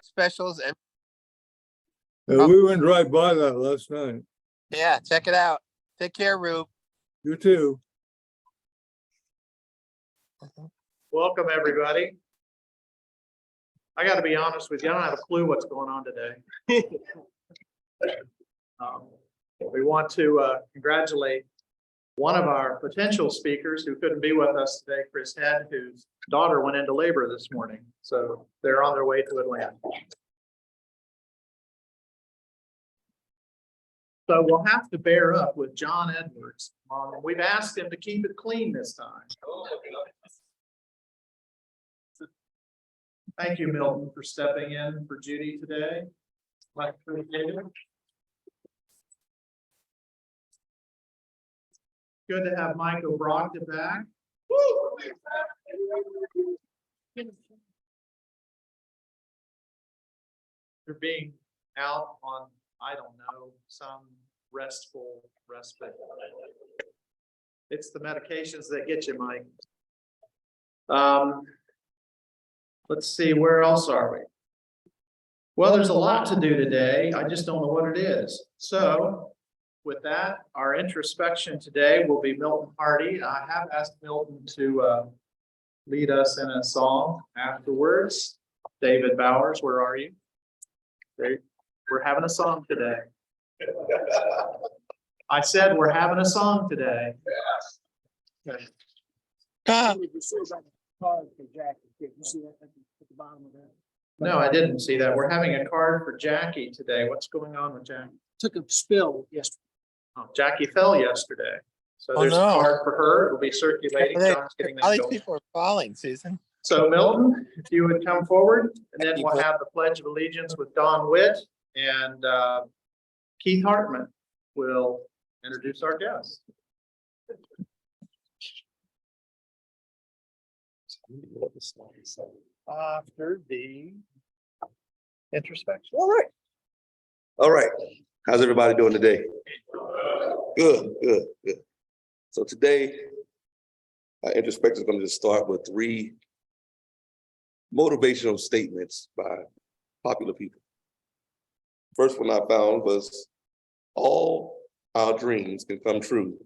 specials. And we went right by that last night. yeah, check it out. Take care, Rube. You too. Welcome, everybody. I got to be honest with you, I don't have a clue what's going on today. We want to congratulate one of our potential speakers who couldn't be with us today, Chris Head, whose daughter went into labor this morning. So they're on their way to Atlanta. So we'll have to bear up with John Edwards. We've asked him to keep it clean this time. Thank you, Milton, for stepping in for Judy today. Good to have Mike O'Brockton back. You're being out on, I don't know, some restful respite. It's the medications that get you, Mike. Let's see, where else are we? Well, there's a lot to do today. I just don't know what it is. So with that, our introspection today will be Milton Hardy. I have asked Milton to lead us in a song afterwards. David Bowers, where are you? We're having a song today. I said we're having a song today. Okay. No, I didn't see that. We're having a card for Jackie today. What's going on with Jackie? Took a spill yesterday. Oh, Jackie fell yesterday. So Oh, there's no. a card for her. It'll be circulating. John's getting that All these going. people are falling, Susan. So Milton, if you would come forward, and then we'll have the Pledge of Allegiance with Don Witt, and Keith Hartman will introduce our guest. After the introspection. All right. How's everybody doing today? Good. So today, our introspection is going to just start with 3 motivational statements by popular people. First one I found was, all our dreams can come true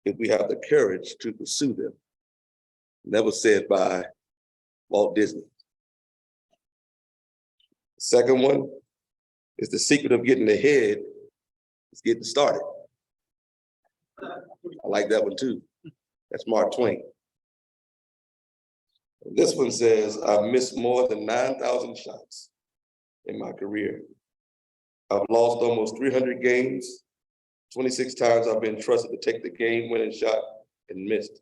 if we have the courage to pursue them. Never said by Walt Disney. The second one is, the secret of getting ahead is getting started. I like that one too. That's Mark Twain. This one says, I've missed more than 9,000 shots in my career. I've lost almost 300 games. 26 times I've been trusted to take the game-winning shot and missed.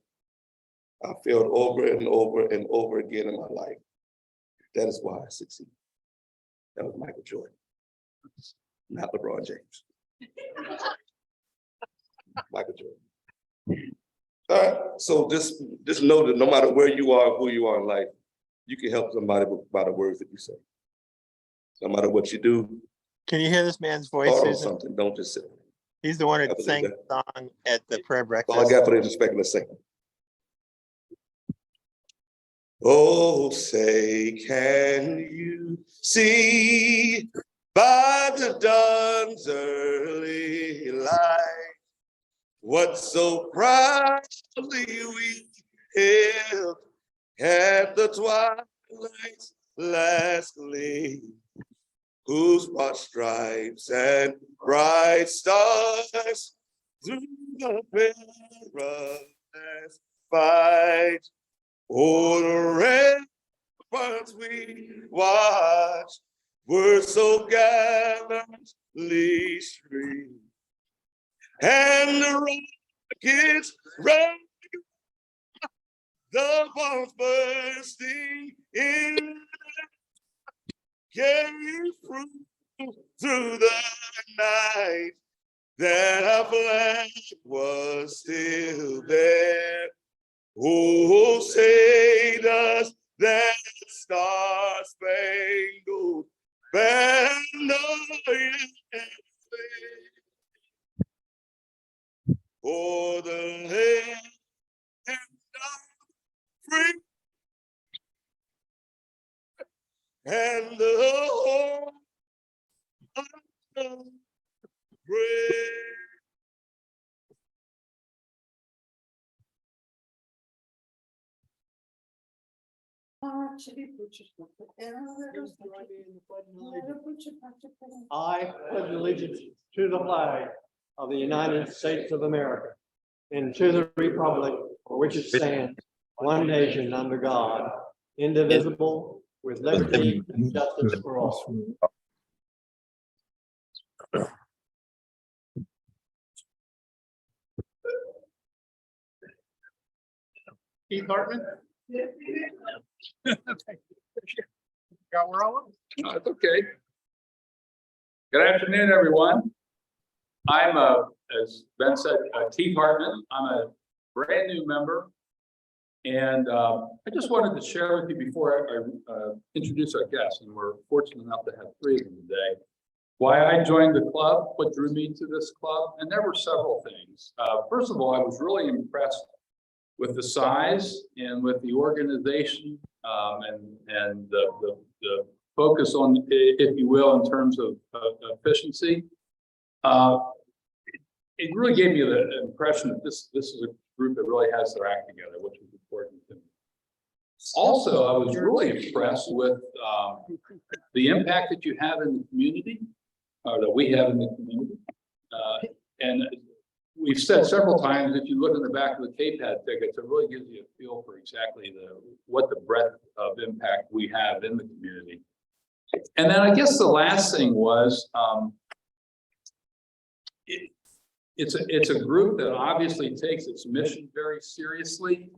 I failed over and over and over again in my life. That is why I succeed. That was Michael Jordan, not LeBron James. Michael Jordan. All right, so just know that no matter where you are, who you are in life, you can help somebody by the words that you say. No matter what you do. Can you hear this man's voice, Or Susan? something, don't just sit. He's the one that sang the song at the prayer breakfast. All I got for the introspecting is singing. Oh, say, can you see by the dawn's early light what so proudly we hailed at the twilight's last gleam, whose broad stripes and bright stars through the perilous fight, o'er the ramparts we watched were so gallantly streamed, and the rockets rang, the bombs bursting in, came through the night, that our flag was still there. Oh, say does that star-spangled banner yet wave for the land of free and the I pledge allegiance to the flag of the United States of America and to the republic for which it stands, one nation under God, indivisible, with liberty and justice for all. Keith Hartman? Got where I was? That's okay. Good afternoon, everyone. I'm as Ben said, Keith Hartman. I'm a brand new member. And I just wanted to share with you before I introduce our guests, and we're fortunate enough to have 3 of them today, why I joined the club, what drew me to this club. And there were several things. First of all, I was really impressed with the size and with the organization and the focus on, if you will, in terms of efficiency. It really gave me the impression that this is a group that really has their act together, which is important to me. Also, I was really impressed with the impact that you have in the community, or that we have in the community. And we've said several times, if you look in the back of the KPAD tickets, it really gives you a feel for exactly what the breadth of impact we have in the community. And then I guess the last thing was, it's a group that obviously takes its mission very seriously,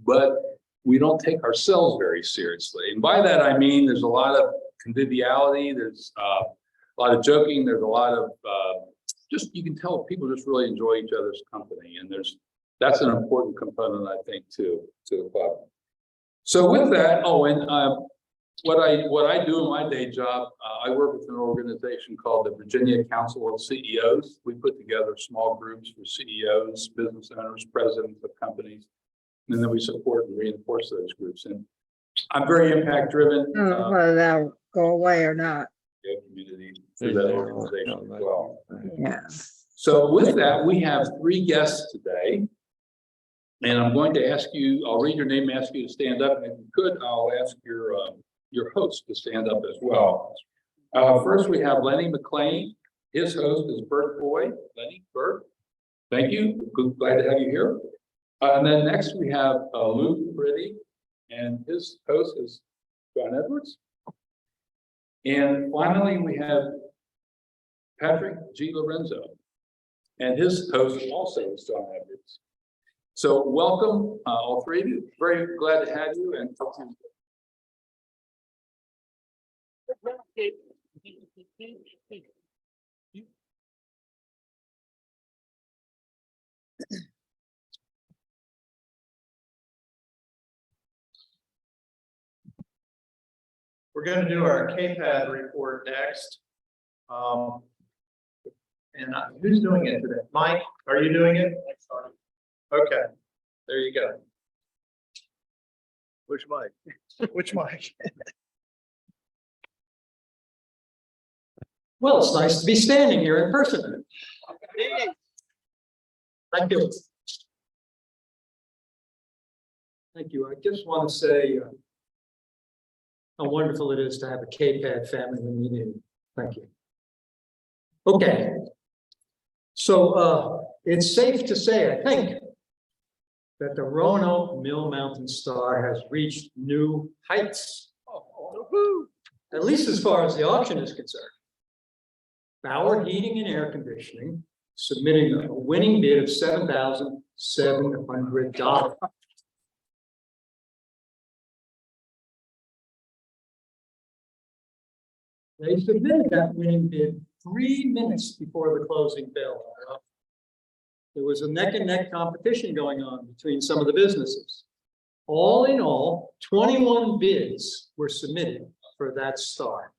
but we don't take ourselves very seriously. And by that, I mean, there's a lot of conviviality, there's a lot of joking, there's a lot of, just, you can tell people just really enjoy each other's company. And that's an important component, I think, to the club. So with that, what I do in my day job, I work with an organization called the Virginia Council of CEOs. We put together small groups for CEOs, business owners, presidents of companies, and then we support and reinforce those groups. And I'm very impact driven. Whether they'll go away or not. Community through that organization as well. Yeah. So with that, we have 3 guests today. And I'm going to ask you, I'll read your name, ask you to stand up. And if you could, I'll ask your host to stand up as well. First, we have Lenny McLean. His host is Bert Boyd. Lenny, Bert, thank you. Glad to have you here. And then next we have Luke Pretty, and his host is John Edwards. And finally, we have Patrick G. Lorenzo, and his host also is John Edwards. So welcome, all 3 of you. Very glad to have you, and hope you. We're going to do our KPAD report next. And who's doing it today? Mike, are you doing it? Okay, there you go. Which Mike? Which Mike? Well, it's nice to be standing here in person. Thank you. Thank you. I just want to say how wonderful it is to have a KPAD family meeting. Thank you. Okay. So it's safe to say, I think, that the Roanoke Mill Mountain Star has reached new heights. At least as far as the auction is concerned. Bauer Heating and Air Conditioning submitting a winning bid of $7,700. They submitted that winning bid 3 minutes before the closing bell. There was a neck and neck competition going on between some of the businesses. All in all, 21 bids were submitted for that star.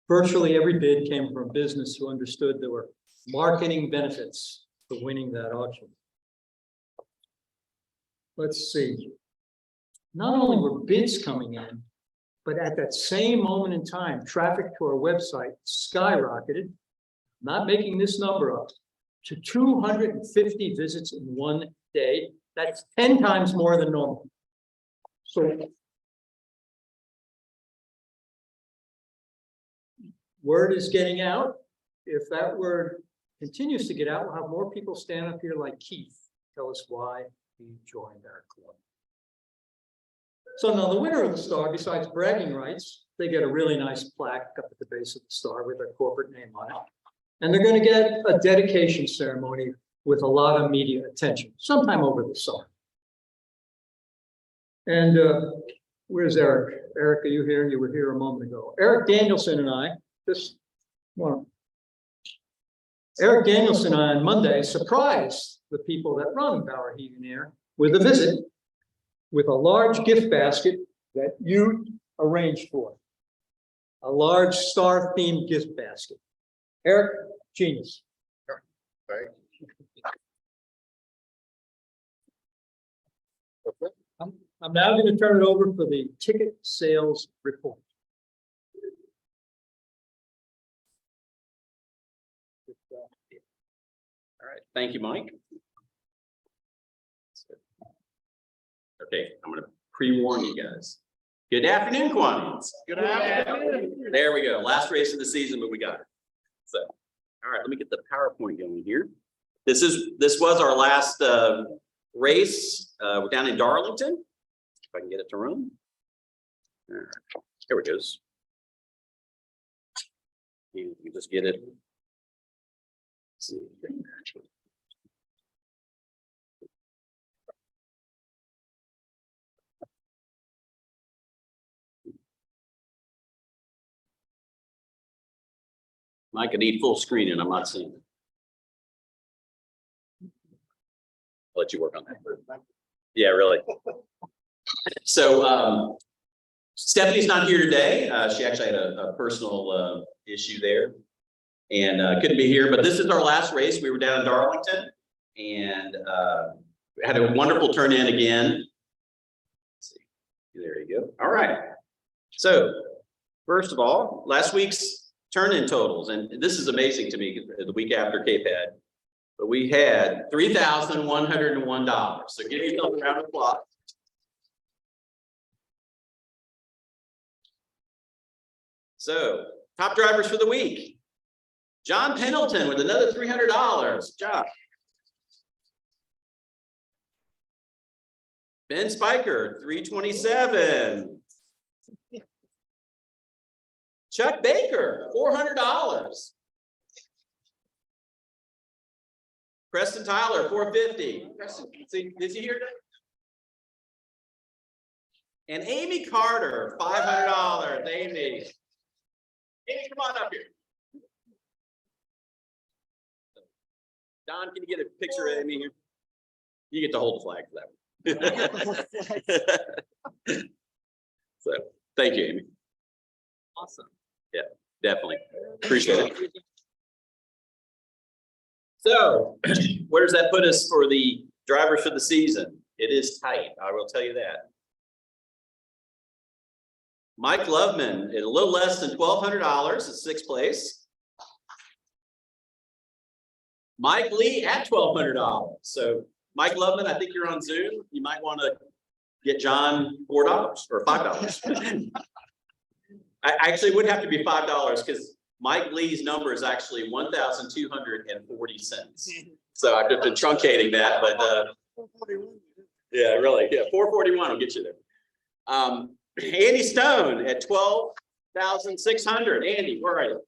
Virtually every bid came from a business who understood there were marketing benefits for winning that auction. Let's see. Not only were bids coming in, but at that same moment in time, traffic to our website skyrocketed, not making this number up, to 250 visits in one day. That's 10 times more than normal. So word is getting out. If that word continues to get out, we'll have more people stand up here like Keith, tell us why he joined our club. So now the winner of the star, besides bragging rights, they get a really nice plaque up at the base of the star with their corporate name on it. And they're going to get a dedication ceremony with a lot of media attention sometime over the summer. And where's Eric? Eric, are you here? You were here a moment ago. Eric Danielson and I, Eric Danielson on Monday surprised the people that run Bauer Heating and Air with a visit with a large gift basket that you arranged for. A large star-themed gift basket. Eric, genius. Right. I'm now going to turn it over for the ticket sales report. All right, thank you, Mike. Okay, I'm gonna pre-warn you guys. Good afternoon, Kiwanis. Good afternoon. There we go, last race of the season, but we got it. So, all right, let me get the PowerPoint going here. This was our last race. We're down in Darlington. If I can get it to run. All right, here it goes. You can just get it. Let's see. I could need full screen and I'm not seeing it. I'll let you work on that. Yeah, really. So Stephanie's not here today. She actually had a personal issue there and couldn't be here, but this is our last race. We were down in Darlington and had a wonderful turn in again. Let's see. There you go. All right. So first of all, last week's turn-in totals, and this is amazing to me, the week after Cape had, but we had $3,101. So give yourself a round of applause. So top drivers for the week. John Pendleton with another $300. John. Ben Spiker, $327. Chuck Baker, $400. Preston Tyler, $450. Preston, is he here? And Amy Carter, $500. Amy, come on up here. Don, can you get a picture of Amy here? You get to hold the flag for that one. So, thank you, Amy. Awesome. Yeah, definitely. Appreciate it. So, where does that put us for the drivers for the season? It is tight, I will tell you that. Mike Loveman at a little less than $1,200 at sixth place. Mike Lee at $1,200. So, Mike Loveman, I think you're on Zoom. You might want to get John $4 or $5. I actually would have to be $5 because Mike Lee's number is actually 1,240 cents. So I've just been truncating that, but yeah, really, yeah, 441 will get you there. Andy Stone at 12,600. Andy, where are you?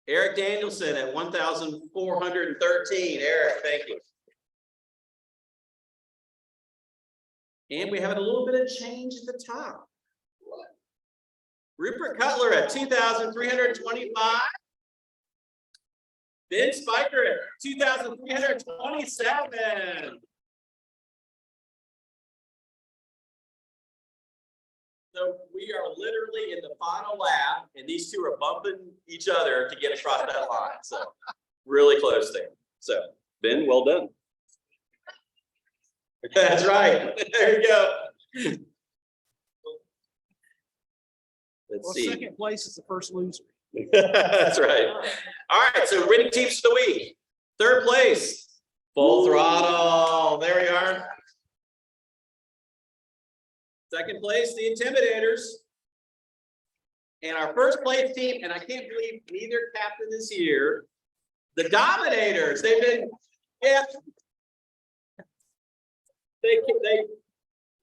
Eric Danielson at 1,413. Eric, thank you. And we have a little bit of change at the top. Rupert Cutler at 2,325. Ben Spiker at 2,327. So we are literally in the final lap, and these two are bumping each other to get across that line. So really close there. So Ben, well done. That's right. There you go. Let's see. Second place is the first loser. That's right. All right. So winning teams for the week. Third place, Full Throttle. There we are. Second place, the Intimidators. And our first place team, and I can't believe neither captain is here, the Dominators, they've been, yeah. They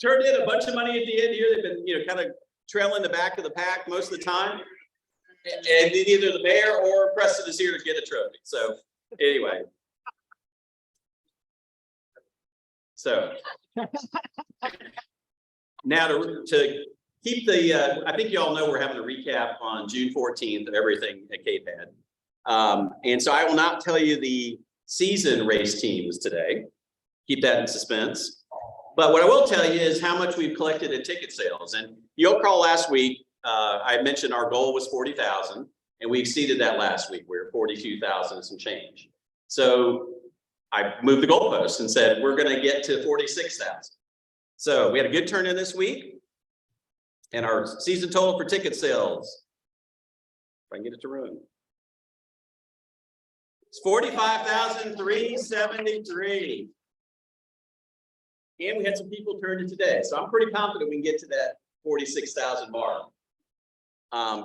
turned in a bunch of money at the end here. They've been, kind of trailing the back of the pack most of the time. And neither the mayor or Preston is here to get a trophy. So anyway. So. Now to keep the, I think you all know we're having a recap on June 14th of everything at Cape Head. And so I will not tell you the season race teams today. Keep that in suspense. But what I will tell you is how much we've collected in ticket sales. And you'll recall last week, I mentioned our goal was 40,000 and we exceeded that last week. We were 42,000 and some change. So I moved the goalpost and said, we're going to get to 46,000. So we had a good turn in this week. And our season total for ticket sales, if I can get it to room, it's 45,373. And we had some people turn in today. So I'm pretty confident we can get to that 46,000 mark.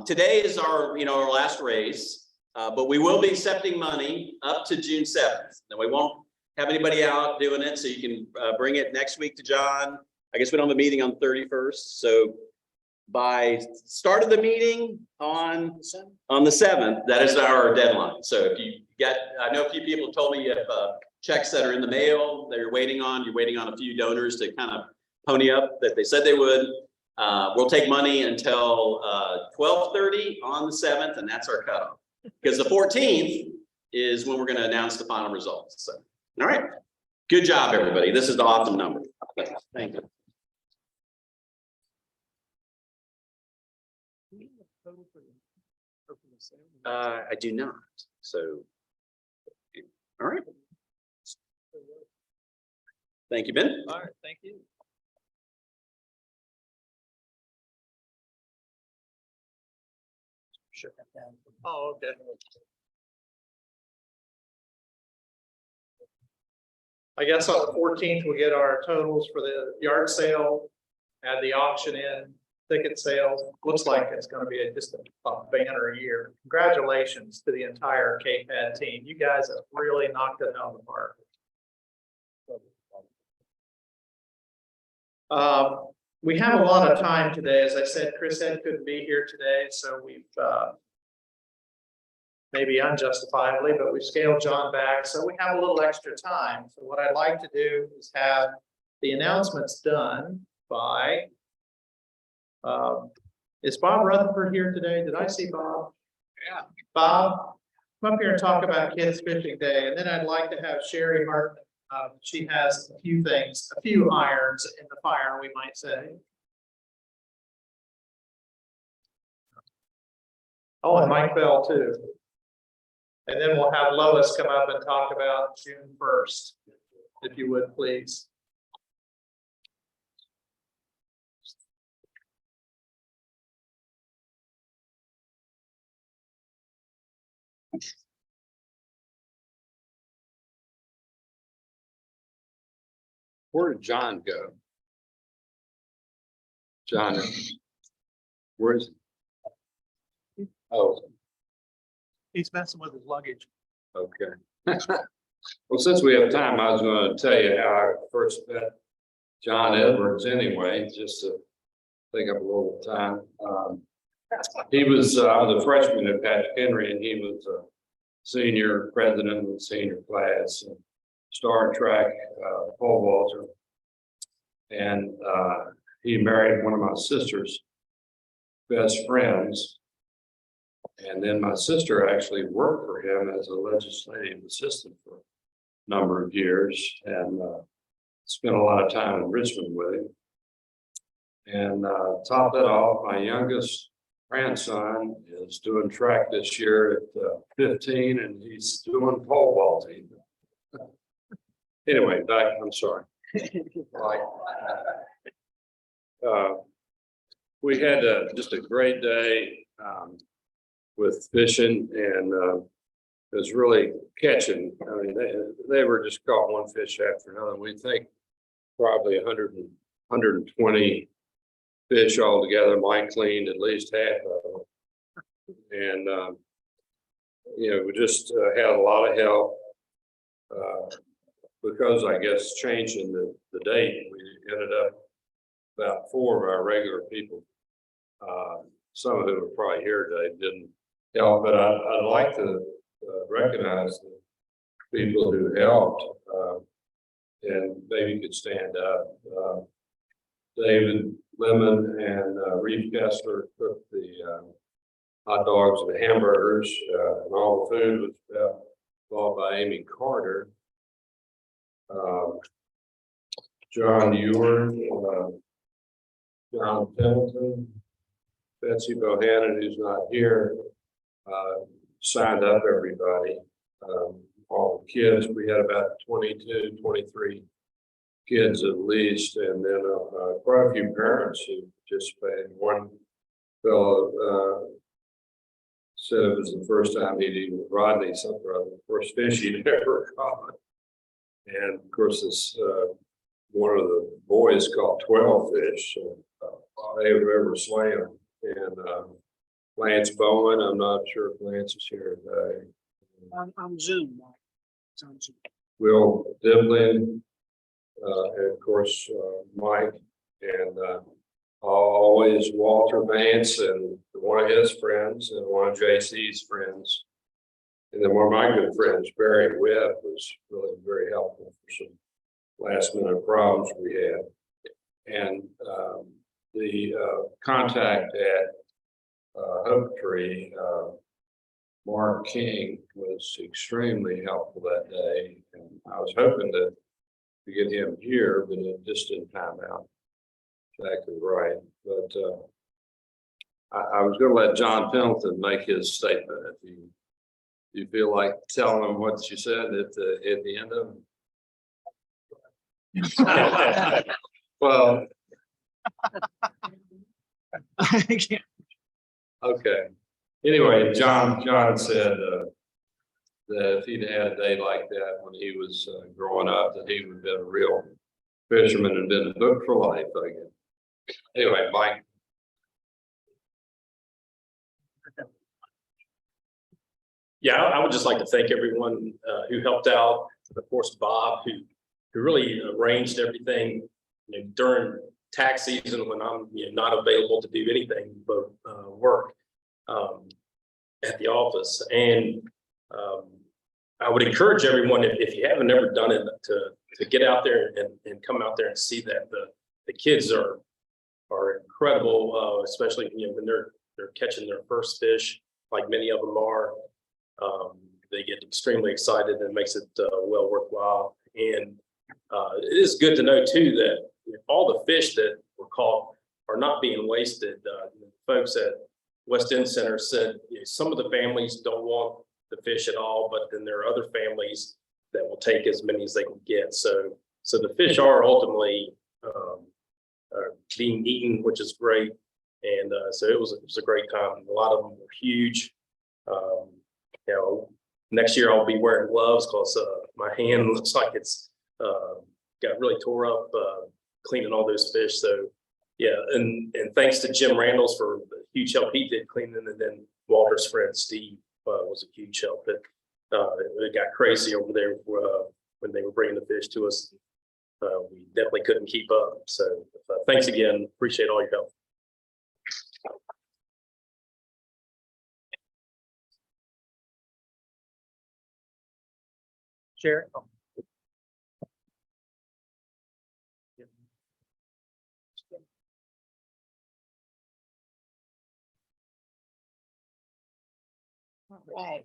Today is our, our last race, but we will be accepting money up to June 7th. And we won't have anybody out doing it. So you can bring it next week to John. I guess we don't have a meeting on the 31st. So by start of the meeting on the 7th, that is our deadline. So if you get, I know a few people told me you have checks that are in the mail that you're waiting on a few donors to kind of pony up that they said they would. We'll take money until 12:30 on the 7th, and that's our cutoff. Because the 14th is when we're going to announce the final results. So, all right. Good job, everybody. This is the awesome number. Thank you. I do not. So, all right. Thank you, Ben. All right, thank you. Shut that down. Oh, okay. I guess on the 14th, we'll get our totals for the yard sale, add the auction in, ticket sales. Looks like it's going to be just a banner year. Congratulations to the entire Cape Head team. You guys have really knocked it out of the park. We have a lot of time today. As I said, Chris Ed couldn't be here today, so we've maybe unjustifiably, but we scaled John back. So we have a little extra time. So what I'd like to do is have the announcements done by, is Bob Rutherford here today? Did I see Bob? Yeah. Bob, come up here and talk about Kids Fishing Day. And then I'd like to have Sherry Hartman. She has a few things, a few irons in the fire, we might say. Oh, and Mike Bell too. And then we'll have Lois come up and talk about June 1st, if you would, please. Where did John go? John, where is he? Oh, He's messing with his luggage. okay. Well, since we have time, I was going to tell you how I first met John Edwards anyway, just to take up a little time. He was, I was a freshman at Patrick Henry, and he was a senior president of the senior class. Star track pole vaulter, and he married one of my sister's best friends, and then my sister actually worked for him as a legislative assistant for a number of years, and spent a lot of time in Richmond with him. And top that off, my youngest grandson is doing track this year at 15, and he's doing pole vaulting. Anyway, I'm sorry. We had just a great day with fishing, and it was really catching. I mean, they were just caught one fish after another. We think probably 120 fish altogether. Mike cleaned at least half of them. And, we just had a lot of help. Because I guess changing the date, we ended up about 4 of our regular people. Some of whom are probably here today didn't help, but I'd like to recognize the people who helped. And maybe you could stand up. David Lemon and Reeve Kessler cooked the hot dogs and the hamburgers, and all the food was bought by Amy Carter. John Eward, John Pendleton, Betsy Bohannon, who's not here, signed up everybody. All the kids, we had about 22, 23 kids at least, and then quite a few parents who participated. One fellow said it was the first time he'd eaten with Rodney, something or other, the first fish he'd ever caught. And of course, this one of the boys caught 12 fish, they were ever slammed. And Lance Bowen, I'm not sure if Lance is here today. On Zoom. It's on Zoom. Will Devlin, and of course, Mike, and always Walter Vance and one of his friends and one of JC's friends. And then one of my good friends, Barry Webb, was really very helpful for some last minute problems we had. And the contact at Oak Tree, Mark King, was extremely helpful that day. And I was hoping to get him here, but it just didn't time out exactly right. But I was going to let John Pendleton make his statement. If you feel like telling him what you said at the end of it. Well, okay. Anyway, John said that if he'd had a day like that when he was growing up, that he would have been a real fisherman and been hooked for life, I guess. Anyway, Mike. Yeah, I would just like to thank everyone who helped out. Of course, Bob, who really arranged everything during tax season when I'm not available to do anything but work at the office. And I would encourage everyone, if you haven't ever done it, to get out there and come out there and see that the kids are incredible, especially when they're catching their first fish, like many of them are. They get extremely excited and it makes it well worthwhile. And it is good to know too that all the fish that were caught are not being wasted. Folks at West End Center said some of the families don't want the fish at all, but then there are other families that will take as many as they can get. So the fish are ultimately being eaten, which is great. And so it was a great time. A lot of them were huge. Next year I'll be wearing gloves because my hand looks like it's got really tore up cleaning all those fish. So yeah, and thanks to Jim Randalls for the huge help he did cleaning, and then Walter's friend Steve was a huge help. But it got crazy over there when they were bringing the fish to us. We definitely couldn't keep up. So thanks again. Appreciate all your help. Share it. All right.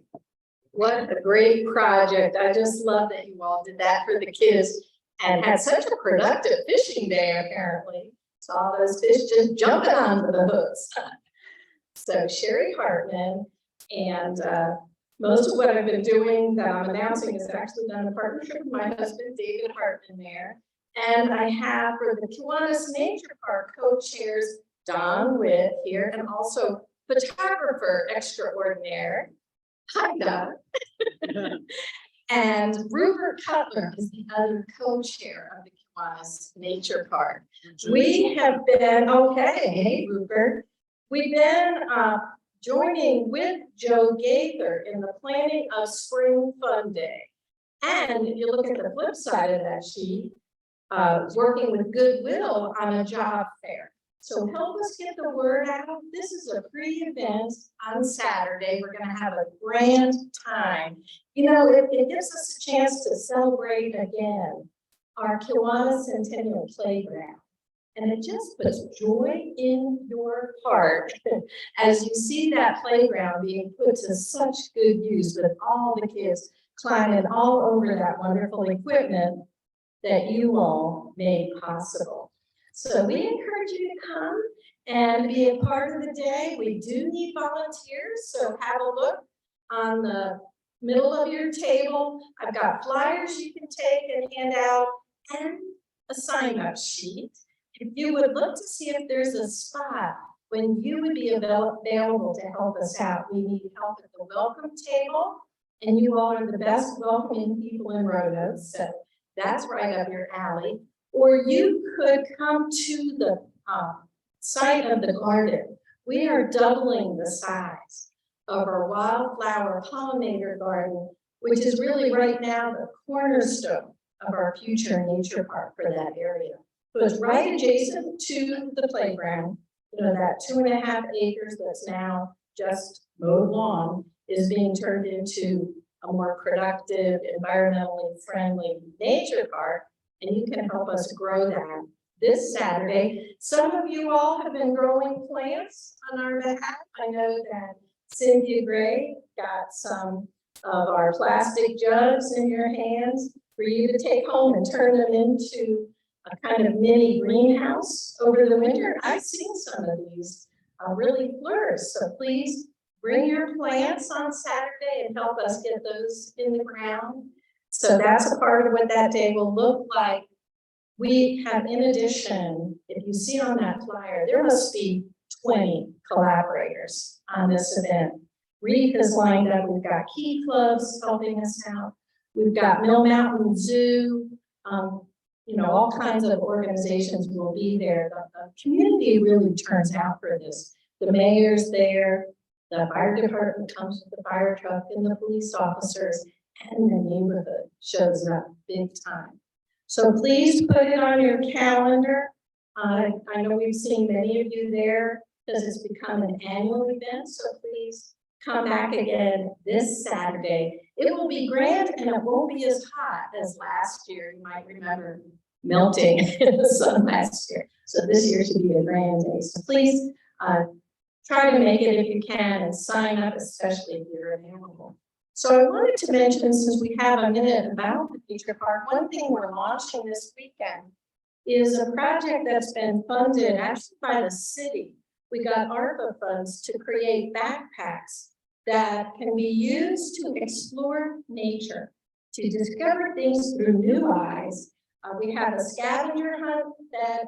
What a great project. I just love that you all did that for the kids and had such a productive fishing day, apparently. Saw those fish just jumping onto the hooks. So Sherry Hartman, and most of what I've been doing that I'm announcing is actually done in partnership with my husband, David Hartman there. And I have for the Kiwanis Nature Park co-chairs Don Witt here, and also photographer extraordinaire. Hi, Don. And Rupert Cutler is the other co-chair of the Kiwanis Nature Park. We have been, okay, hey, Rupert. We've been joining with Joe Gaither in the planning of Spring Fun Day. And if you look at the flip side of that sheet, working with Goodwill on a job fair. So help us get the word out. This is a free event on Saturday. We're gonna have a grand time. You know, it gives us a chance to celebrate again our Kiwanis Centennial Playground. And it just puts joy in your heart as you see that playground being put to such good use with all the kids climbing all over that wonderful equipment that you all made possible. So we encourage you to come and be a part of the day. We do need volunteers, so have a look on the middle of your table. I've got flyers you can take and hand out and a sign-up sheet. If you would look to see if there's a spot when you would be available to help us out. We need help at the welcome table, and you all are the best welcoming people in Roanoke, so that's right up your alley. Or you could come to the site of the garden. We are doubling the size of our wildflower pollinator garden, which is really right now the cornerstone of our future nature park for that area. So it's right adjacent to the playground. You know, that 2.5 acres that's now just mowed lawn is being turned into a more productive, environmentally friendly nature park. And you can help us grow that this Saturday. Some of you all have been growing plants on our behalf. I know that Cynthia Gray got some of our plastic jugs in your hands for you to take home and turn them into a kind of mini greenhouse over the winter. I've seen some of these really flourish. So please bring your plants on Saturday and help us get those in the ground. So that's a part of what that day will look like. We have, in addition, if you see on that flyer, there must be 20 collaborators on this event. Reef is lined up. We've got Key Clubs helping us out. We've got Mill Mountain Zoo. You know, all kinds of organizations will be there. The community really turns out for this. The mayor's there, the fire department comes with the fire truck, and the police officers, and the neighborhood shows up big time. So please put it on your calendar. I know we've seen many of you there because it's become an annual event. So please come back again this Saturday. It will be grand and it won't be as hot as last year. You might remember melting in the sun last year. So this year should be a grand day. So please try to make it if you can and sign up, especially if you're available. So I wanted to mention, since we have a minute about the future park, one thing we're launching this weekend is a project that's been funded actually by the city. We got ARPA funds to create backpacks that can be used to explore nature, to discover things through new eyes. We have a scavenger hunt that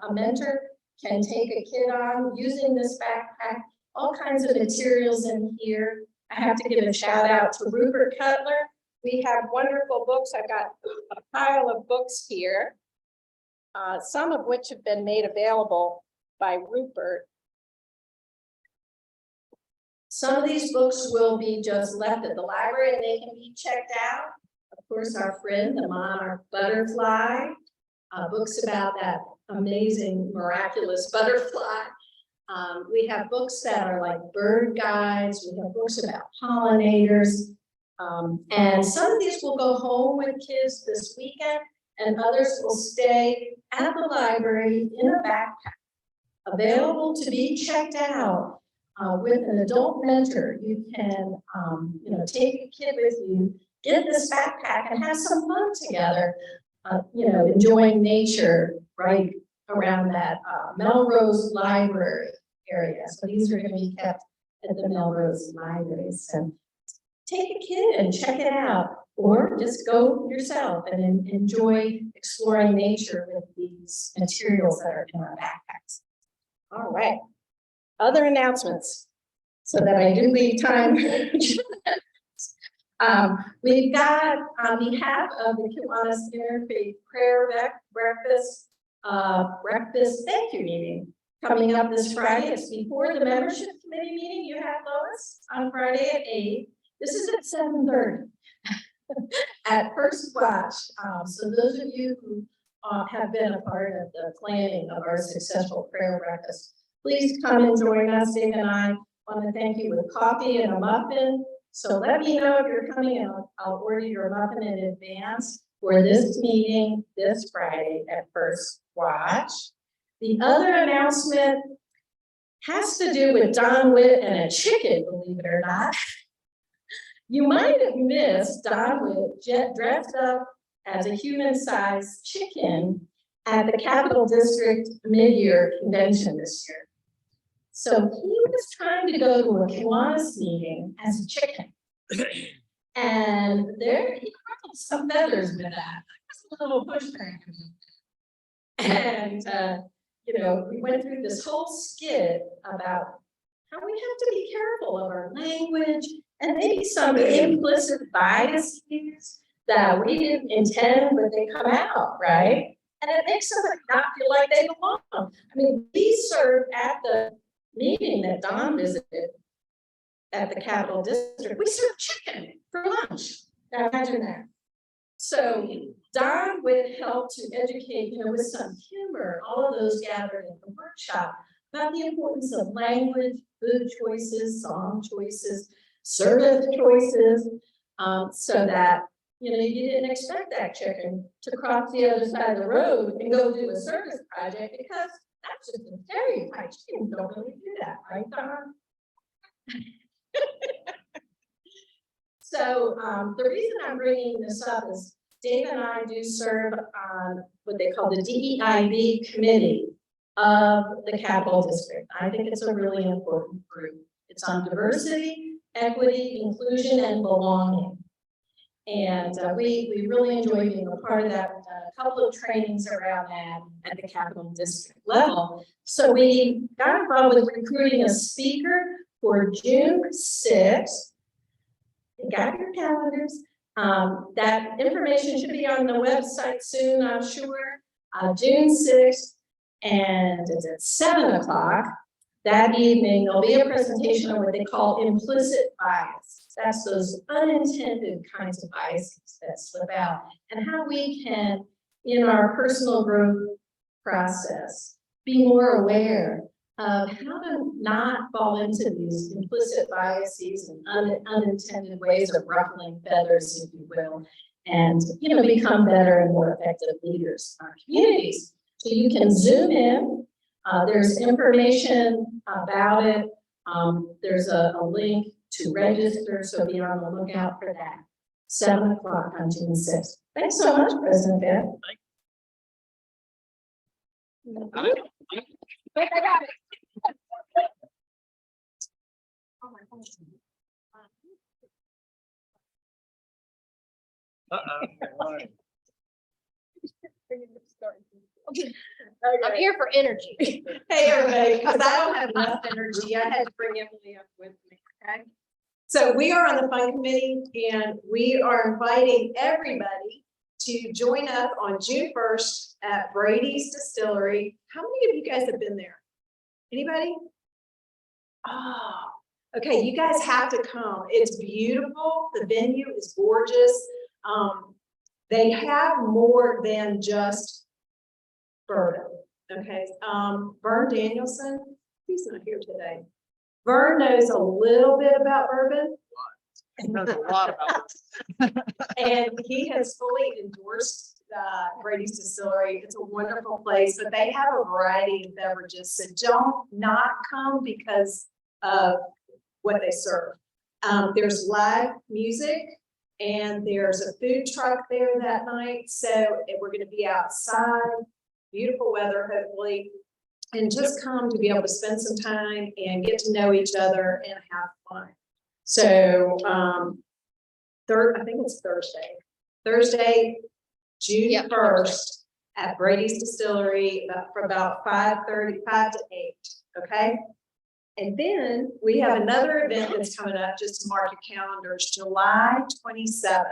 a mentor can take a kid on using this backpack, all kinds of materials in here. I have to give a shout out to Rupert Cutler. We have wonderful books. I've got a pile of books here, some of which have been made available by Rupert. Some of these books will be just left at the library and they can be checked out. Of course, our friend, the monarch butterfly, books about that amazing, miraculous butterfly. We have books that are like bird guides. We have books about pollinators. And some of these will go home with kids this weekend and others will stay at the library in a backpack, available to be checked out with an adult mentor. You can, you know, take a kid with you, get this backpack and have some fun together, you know, enjoying nature right around that Melrose Library area. So these are going to be kept at the Melrose Library. So take a kid and check it out, or just go yourself and enjoy exploring nature with these materials that are in our backpacks. All right. Other announcements, so that I do leave time. We've got, on behalf of the Kiwanis Interfaith Prayer Breakfast thank you meeting. coming up this Friday. It's before the membership committee meeting you have, Lois, on Friday at 8. This is at 7:30 at First Watch. So those of you who have been a part of the planning of our successful prayer breakfast, please come and join us. Dave and I want to thank you with coffee and a muffin. So let me know if you're coming and I'll order your muffin in advance for this meeting this Friday at First Watch. The other announcement has to do with Don Witt and a chicken, believe it or not. You might have missed Don Witt dressed up as a human-sized chicken at the Capital District mid-year convention this year. So he was trying to go to a Kiwanis meeting as a chicken. And there he crackled some feathers with that. Just a little pushback. And you know, we went through this whole skit about how we have to be careful of our language and maybe some implicit biases that we didn't intend, but they come out, right? And it makes somebody not feel like they belong. I mean, we served at the meeting that Don visited at the Capital District. We served chicken for lunch. Now imagine that. So Don would help to educate, you know, with some humor, all of those gathered in the workshop about the importance of language, food choices, song choices, service choices, so that, you know, you didn't expect that chicken to cross the other side of the road and go do a service project, because that's just a stereotype. Chickens don't really do that, right, Don? So the reason I'm bringing this up is Dave and I do serve on what they call the DEIB committee of the Capital District. I think it's a really important group. It's on diversity, equity, inclusion, and belonging. And we really enjoy being a part of that. We've done a couple of trainings around that at the Capital District level. So we got involved with recruiting a speaker for June 6th. You got your calendars. That information should be on the website soon, I'm sure. June 6th, and it's at 7 o'clock. That evening, there'll be a presentation on what they call implicit bias. That's those unintended kinds of biases that slip out, and how we can, in our personal growth process, be more aware of how to not fall into these implicit biases and unintended ways of ruffling feathers, if you will, and, you know, become better and more effective leaders in our communities. So you can zoom in. There's information about it. There's a link to register, so be on the lookout for that. 7 o'clock on June 6th. Thanks so much, President Ben. I got it. Oh my gosh. I'm here for energy. Hey, everybody, because I don't have enough energy, I had to bring Emily up with me, okay? So we are on the fund committee, and we are inviting everybody to join us on June 1st at Brady's Distillery. How many of you guys have been there? Anybody? Oh, okay, you guys have to come. It's beautiful. The venue is gorgeous. They have more than just bourbon. Okay, Vern Danielson, he's not here today. Vern knows a little bit about bourbon. He knows a lot about it. And he has fully endorsed Brady's Distillery. It's a wonderful place, but they have a variety of beverages. So don't not come because of what they serve. There's live music, and there's a food truck there that night. So we're going to be outside, beautiful weather, hopefully, and just come to be able to spend some time and get to know each other and have fun. So, I think it's Thursday, June 1st at Brady's Distillery for about 5:35 to 8. Okay. And then we have another event that's coming up, just to mark your calendars, July 27th.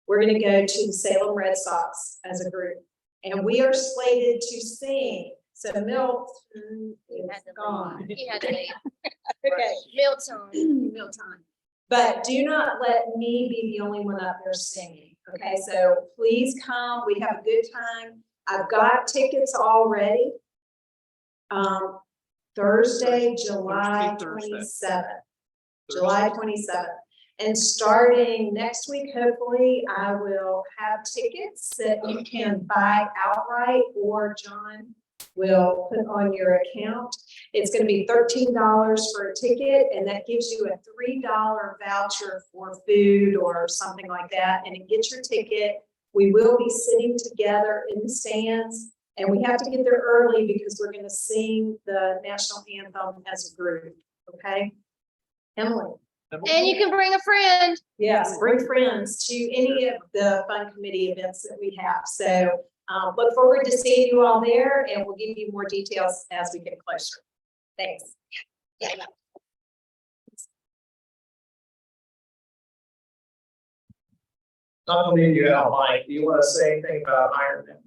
We're going to go to the Salem Red Sox as a group, and we are slated to sing So Milton is gone. He had to leave. Okay, Meal time. meal time. But do not let me be the only one up there singing. Okay, so please come. We have a good time. I've got tickets already. Thursday, July Thursday. 27th. July 27th. And starting next week, hopefully, I will have tickets that you can buy outright or John will put on your account. It's going to be $13 for a ticket, and that gives you a $3 voucher for food or something like that, and it gets your ticket. We will be sitting together in the stands, and we have to get there early because we're going to sing the national anthem as a group, okay? Emily? And you can bring a friend. Yes, bring friends to any of the fun committee events that we have. So look forward to seeing you all there, and we'll give you more details as we get closer. Thanks. Yeah. Not to leave you out, Mike, do you want to say anything about Ironman?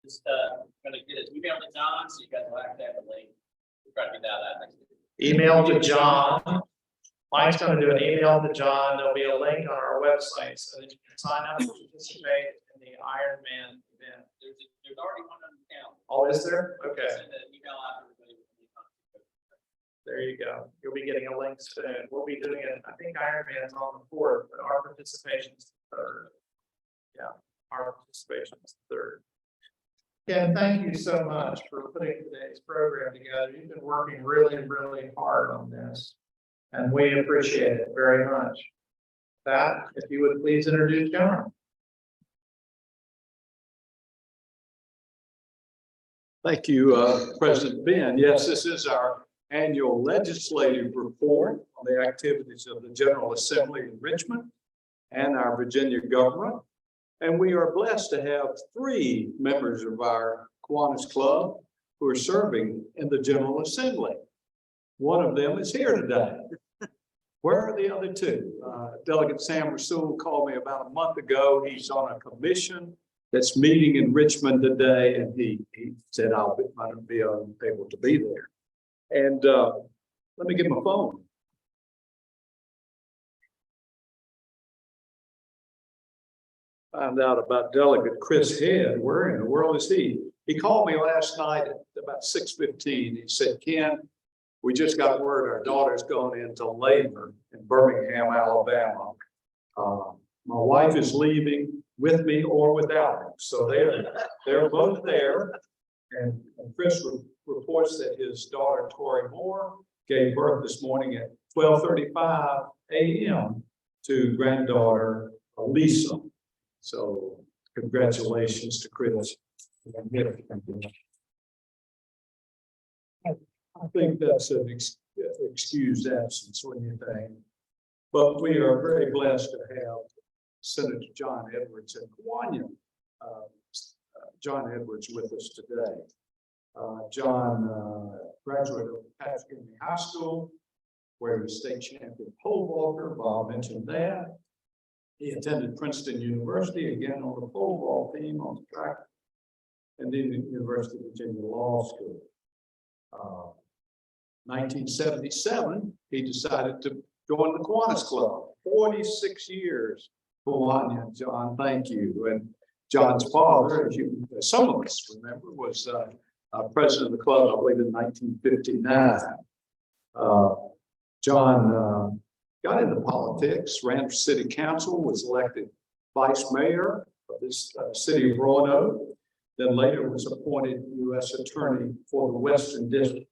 Just, gonna get his email to John, so you guys will actually have the link. We'll try to get that next week. Email to John. Mike's gonna do an email to John. There'll be a link on our website so that you can sign up and participate in the Ironman event. There's already one on the account. Oh, is there? Okay, Send an email out to everybody. there you go. You'll be getting a link soon. We'll be doing it, I think Ironman is on the 4th, but our participation is the 3rd. Yeah, our participation is the 3rd. Ken, thank you so much for putting today's program together. You've been working really, really hard on this, and we appreciate it very much. That, if you would please introduce John. Thank you, President Ben. Yes, this is our annual legislative report on the activities of the General Assembly in Richmond and our Virginia government. And we are blessed to have 3 members of our Kiwanis Club who are serving in the General Assembly. One of them is here today. Where are the other 2? Delegate Sam Rasool called me about a month ago. He's on a commission that's meeting in Richmond today, and he said I might be able to be there. And let me get my phone. Found out about Delegate Chris Head. Where in the world is he? He called me last night at about 6:15. He said, Ken, we just got word our daughter's going into labor in Birmingham, Alabama. My wife is leaving with me or without me. So they're both there. And Chris reports that his daughter, Tori Moore, gave birth this morning at 12:35 a.m. to granddaughter Lisa. So congratulations to Chris. I think that's an excused absence, when you think. But we are very blessed to have Senator John Edwards and Kiwanis, John Edwards with us today. John graduated of Patrick Henry High School, where he was state champion pole vaulter. Bob mentioned that. He attended Princeton University, again on the pole vault team on the track, and then the University of Virginia Law School. 1977, he decided to join the Kiwanis Club. 46 years, Kiwanis, John, thank you. And John's father, as some of us remember, was president of the club, I believe, in 1959. John got into politics, ran for city council, was elected vice mayor of this city of Roanoke, then later was appointed U.S. attorney for the Western District.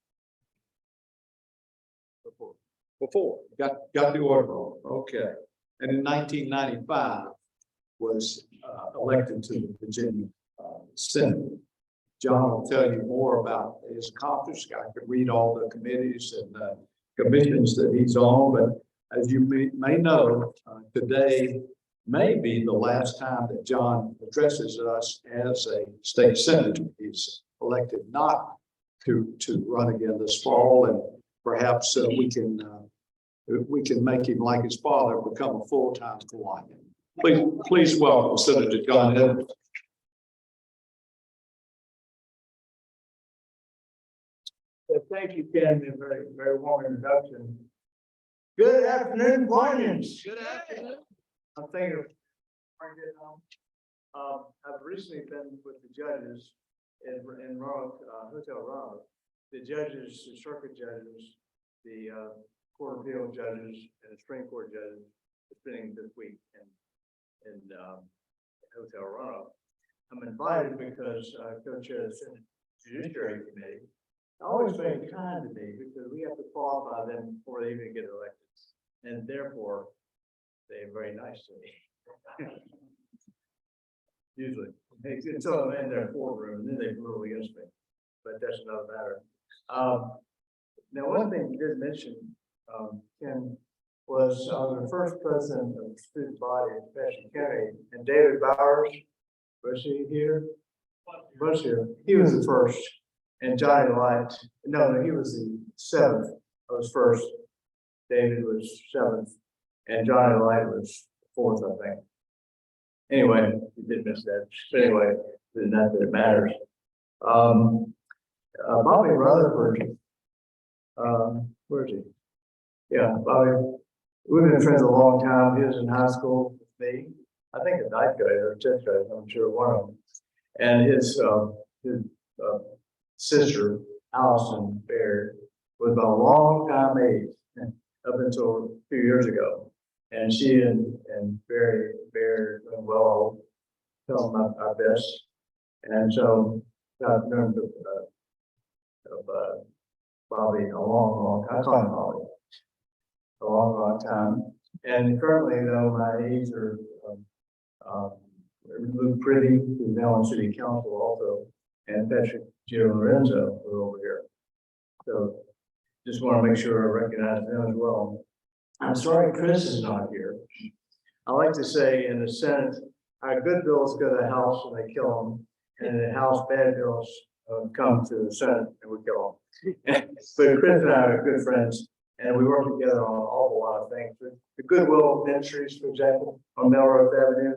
Before, got the order wrong, okay. And in 1995 was elected to the Virginia Senate. John will tell you more about his accomplishments. I could read all the committees and commissions that he's on, but as you may know, today may be the last time that John addresses us as a state senator. He's elected not to run again this fall, and perhaps we can make him, like his father, become a full-time Kiwanis. Please welcome Senator John Edwards. Thank you, Ken, a very, very warm introduction. Good afternoon, Kiwanis. Good afternoon. I'm thinking of. I've recently been with the judges in Roanoke, Hotel Roanoke. The judges, the circuit judges, the court of appeal judges, and the Supreme Court judges are spending this week in Hotel Roanoke. I'm invited because I co-chair the Senate Judiciary Committee. Always very kind to me because we have to qualify them before they even get elected. And therefore, they're very nice to me. Usually, until I'm in their courtroom, and then they rule against me, but that's another matter. Now, one thing you did mention, Ken, was I was the first president of the student body at Passion County, and David Bowers, was he here? Was here. He was the first, and Johnny Light, no, he was the seventh. I was first. David was seventh, and Johnny Light was fourth, I think. Anyway, you did miss that. But anyway, not that it matters. Bobby Rutherford, where is he? Yeah, Bobby. We've been friends a long time. He was in high school with me. I think a ninth grade or 10th grade, I'm sure one of them. And his sister, Allison Baird, was about a long time age up until a few years ago. And she and Barry doing well, tell them our best. And so I've known Bobby a long time. I call him Bobby. A long time. And currently, though, my aides are Luke Pretty, who's now on city council also, and Patrick Gio Lorenzo, who are over here. So just want to make sure I recognize them as well. I'm sorry Chris is not here. I like to say in the Senate, our good bills go to the House and they kill them, and the House bad bills come to the Senate and we kill them. But Chris and I are good friends, and we work together on an awful lot of things. The Goodwill Ministries, for example, on Melrose Avenue,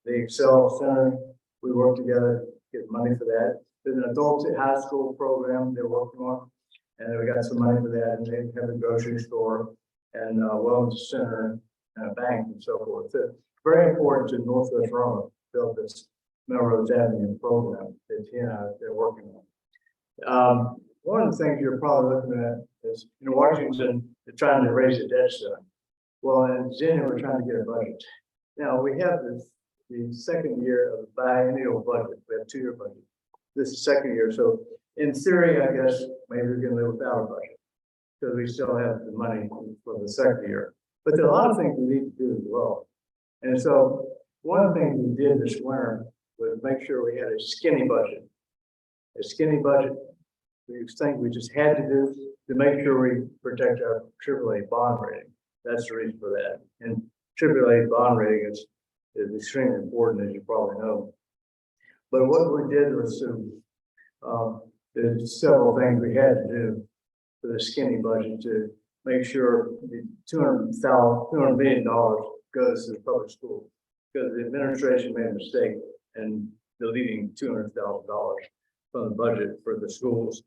the Excel Center, we work together, get money for that. There's an adult high school program they're working on, and we got some money for that, and they have a grocery store and a wellness center and a bank and so forth. So very important to Northwest Roanoke build this Melrose Avenue program that he and I are working on. One of the things you're probably looking at is in Washington, they're trying to raise the debt ceiling. Well, in Virginia, we're trying to get a budget. Now we have the second year of the biennial budget. We have a 2-year budget. This is second year. So in theory, I guess maybe we're going to live without a budget because we still have the money for the second year. But there are a lot of things we need to do as well. And so one of the things we did this winter was make sure we had a skinny budget. A skinny budget, we think we just had to do to make sure we protect our AAA bond rating. That's the reason for that. And AAA bond rating is extremely important, as you probably know. But what we did was there's several things we had to do for the skinny budget to make sure the $200 million goes to the public school, because the administration made a mistake in deleting $200,000 from the budget for the schools.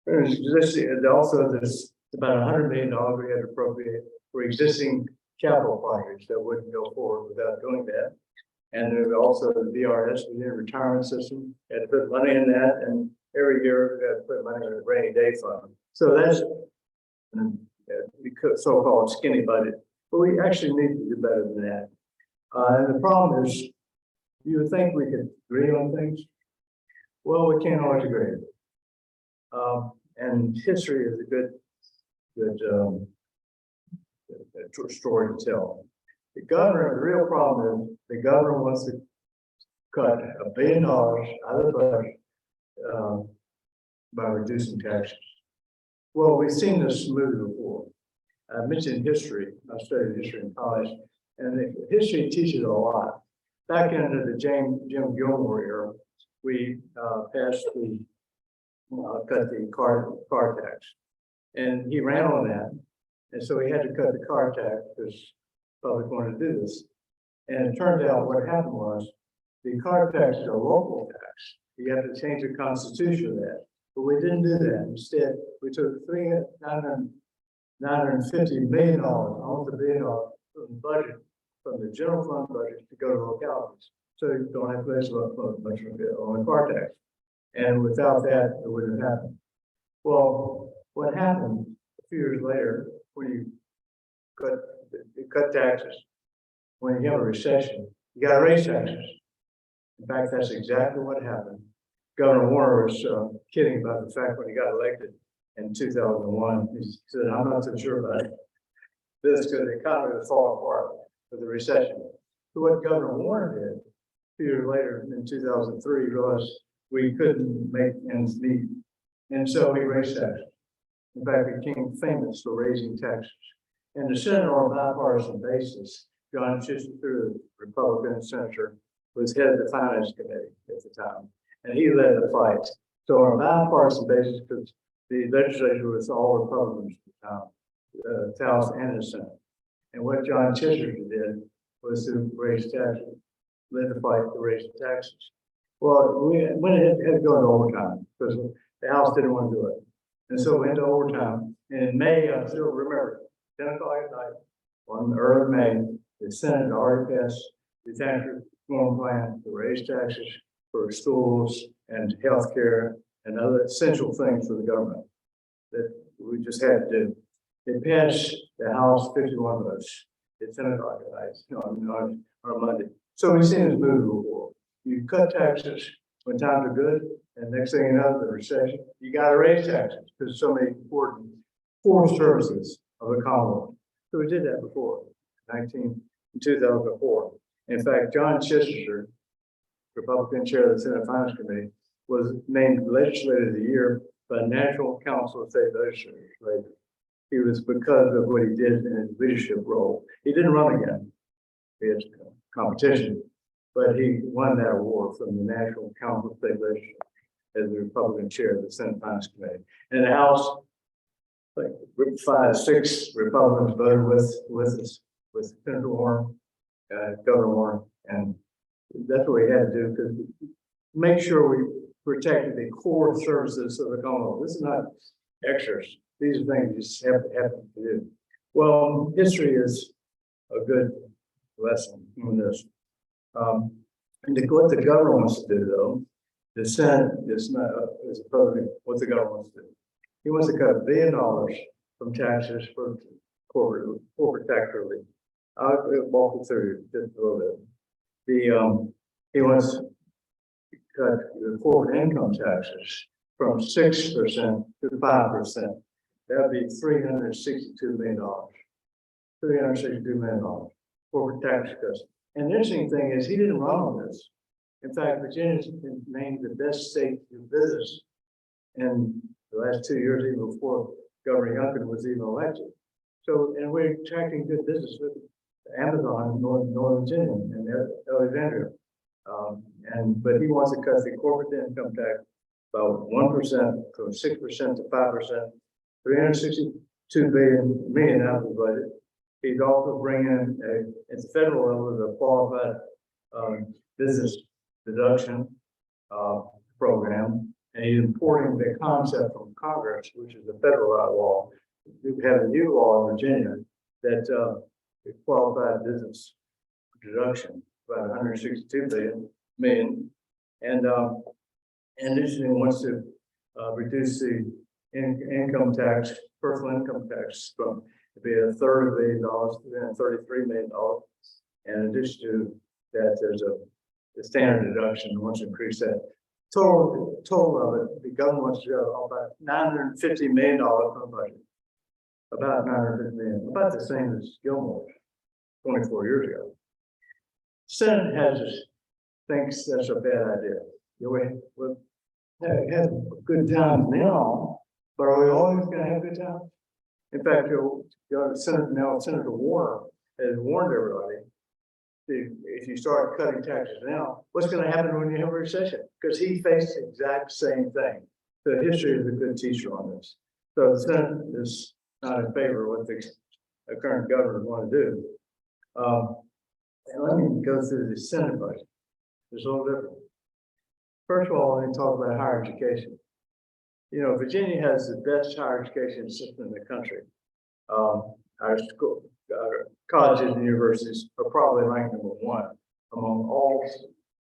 And also there's about $100 million we had to appropriate for existing capital projects that wouldn't go forward without doing that. And there's also the VRS, the retirement system, had to put money in that, and every year we had to put money in a rainy day fund. So that's the so-called skinny budget, but we actually need to do better than that. And the problem is, you would think we could agree on things. Well, we can't always agree. And history is a good story to tell. The real problem is the governor wants to cut $1 billion out of the budget by reducing taxes. Well, we've seen this movie before. I mentioned history. I studied history in college, and history teaches a lot. Back into the Jim Gilmore era, we passed cut the car tax, and he ran on that, and so he had to cut the car tax because the public wanted to do this. And it turned out what happened was the car tax is a local tax. You have to change the constitution of that. But we didn't do that. Instead, we took $950 million, almost $1 billion from the budget, from the general fund budget to go to localities. So you don't have to pay much on the car tax. And without that, it wouldn't have happened. Well, what happened a few years later, when you cut taxes, when you have a recession, you got to raise taxes. In fact, that's exactly what happened. Governor Warner was kidding about the fact when he got elected in 2001, he said, "I'm not so sure about this because the economy was falling apart with the recession." So what Governor Warner did a few years later in 2003 realized we couldn't make ends meet, and so he raised taxes. In fact, he became famous for raising taxes. And the Senate on a bipartisan basis, John Chichester, the Republican senator, was head of the Finance Committee at the time, and he led the fight. So on a bipartisan basis, because the legislature was all Republicans at the time, the House and the Senate. And what John Chichester did was to raise taxes, led the fight to raise the taxes. Well, we went ahead had to go into overtime because the House didn't want to do it. And so we went to overtime. And in May, I still remember, 10 o'clock at night, on early May, the Senate already passed the tax reform plan to raise taxes for schools and healthcare and other essential things for the government that we just had to do. It passed the House 51 votes at 10 o'clock at night on a Monday. So we've seen this move before. You cut taxes when times are good, and next thing you know, the recession, you got to raise taxes because so many important core services of the Commonwealth. So we did that before, in 2004. In fact, John Chichester, Republican chair of the Senate Finance Committee, was named Legislator of the Year by the National Council of State Legislators. He was because of what he did in his leadership role. He didn't run again. He had competition, but he won that award from the National Council of State Legislators as the Republican chair of the Senate Finance Committee. In the House, like 5-6 Republicans voted with us, with Senator Warren, Governor Warren, and that's what we had to do because make sure we protected the core services of the Commonwealth. This is not extras. These are things you just have to do. Well, history is a good lesson on this. And what the governor wants to do, though, the Senate is not is opposing what the governor wants to do. He wants to cut $1 billion from taxes for corporate tax relief. I'll walk you through just a little bit. He wants to cut the corporate income taxes from 6% to 5%. That'd be $362 million. $362 million corporate tax cuts. And the interesting thing is he didn't run on this. In fact, Virginia's been named the best state to do business in the last 2 years, even before Governor Youngkin was even elected. So, and we're attracting good business with Amazon in Northern Virginia and Alexandria. But he wants to cut the corporate income tax about 1% from 6% to 5%, $362 million out of the budget. He's also bringing at the federal level the qualified business deduction program, and he's importing the concept from Congress, which is the federal law. We have a new law in Virginia that qualified business deduction, about 162 million, and initially wants to reduce the income tax, personal income tax from to be $1/3 of $1 billion to $33 million. And in addition to that, there's the standard deduction, wants to increase that. Total of it, the government wants to go about $950 million from the budget. About $950 million, about the same as Gilmore's 24 years ago. Senate thinks that's a bad idea. We'll have good times now, but are we always going to have good times? In fact, Senator Warner has warned everybody, if you start cutting taxes now, what's going to happen when you have a recession? Because he faced the exact same thing. So history is a good teacher on this. So the Senate is not in favor of what the current governor want to do. And let me go through the Senate budget. It's a little different. First of all, let me talk about higher education. you know, Virginia has the best higher education system in the country. Our school, our colleges and universities are probably ranked number one among all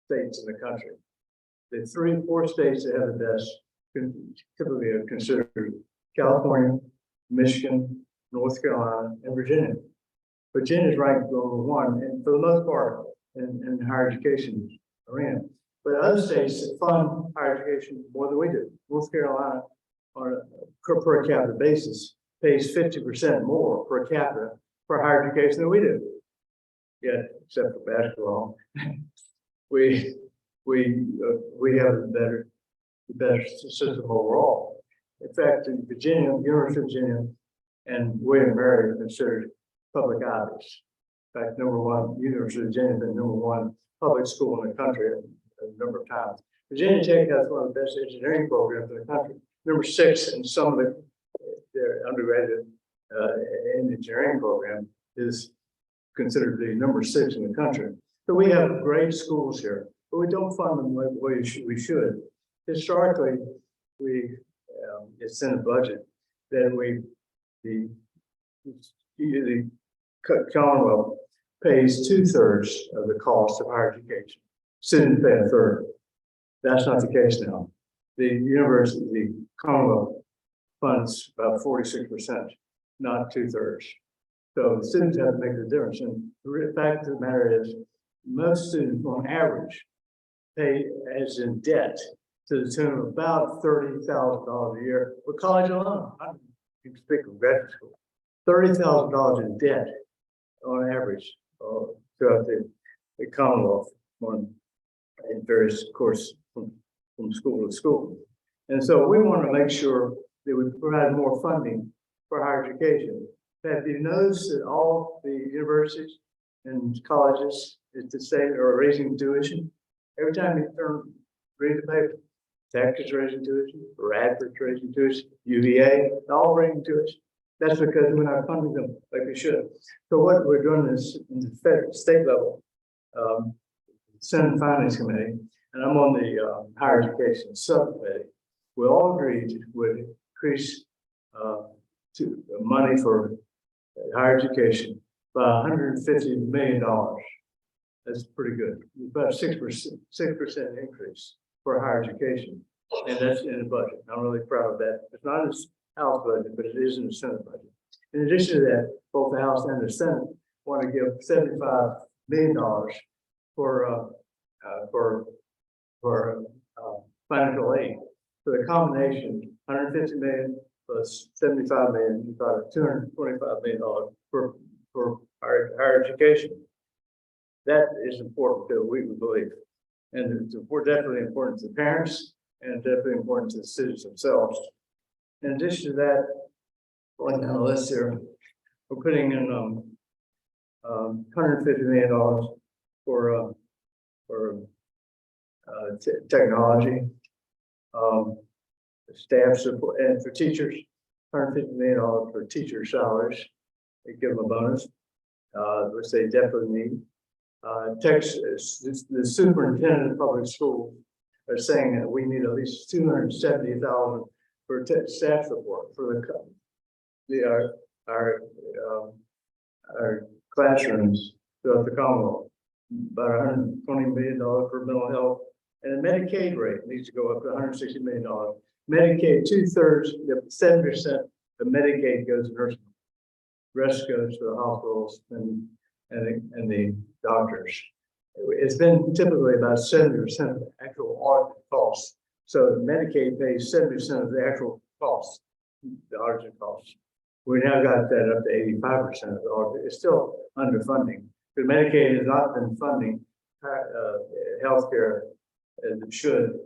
states in the country. The 3 or 4 states that have the best typically are considered California, Michigan, North Carolina, and Virginia. Virginia is ranked number one, and for the most part, in higher education arena. But other states fund higher education more than we do. North Carolina, on a per capita basis, pays 50% more per capita for higher education than we do. Yet, except for basketball, we have the better system overall. In fact, in Virginia, University of Virginia, and William & Mary are considered public Ivies. In fact, number one, University of Virginia has been number one public school in the country a number of times. Virginia Tech has one of the best engineering programs in the country. Number 6 in some of their undergraduate engineering program is considered the number 6 in the country. So we have great schools here, but we don't fund them the way we should. Historically, it's in the budget that the Commonwealth pays 2/3 of the cost of higher education. Students pay 1/3. That's not the case now. The Commonwealth funds about 46%, not 2/3. So the students have to make the difference. And the fact of the matter is, most students on average pay as in debt to the tune of about $30,000 a year for college alone. I can speak of graduate school. $30,000 in debt on average throughout the Commonwealth in various courses from school to school. And so we want to make sure that we provide more funding for higher education. Have you noticed that all the universities and colleges at the state are raising tuition? Every time you read the paper, Tech is raising tuition, Radford's raising tuition, UVA, all raising tuition. That's because we're not funding them like we should. So what we're doing is in the federal, state level, Senate Finance Committee, and I'm on the higher education subcommittee. We all agreed would increase to money for higher education by $150 million. That's pretty good. About 6% increase for higher education, and that's in the budget. I'm really proud of that. It's not in the House budget, but it is in the Senate budget. In addition to that, both the House and the Senate want to give $75 million for financial aid. So the combination, 150 million plus 75 million, about $225 million for higher education. That is important to we believe. And it's definitely important to the parents and definitely important to the students themselves. In addition to that, going down the list here, we're putting in $150 million for technology, staff support, and for teachers, $150 million for teacher salaries. They give them a bonus, which they definitely need. The superintendent of public schools are saying that we need at least $270,000 for staff support for our classrooms throughout the Commonwealth. About $120 million for mental health, and the Medicaid rate needs to go up to $160 million. Medicaid, 2/3, 7% of Medicaid goes to nursing. Rest goes to the hospitals and the doctors. It's been typically about 70% of the actual audit costs. So Medicaid pays 70% of the actual costs, the audit costs. We now got that up to 85% of the audit. It's still underfunding. But Medicaid has not been funding healthcare as it should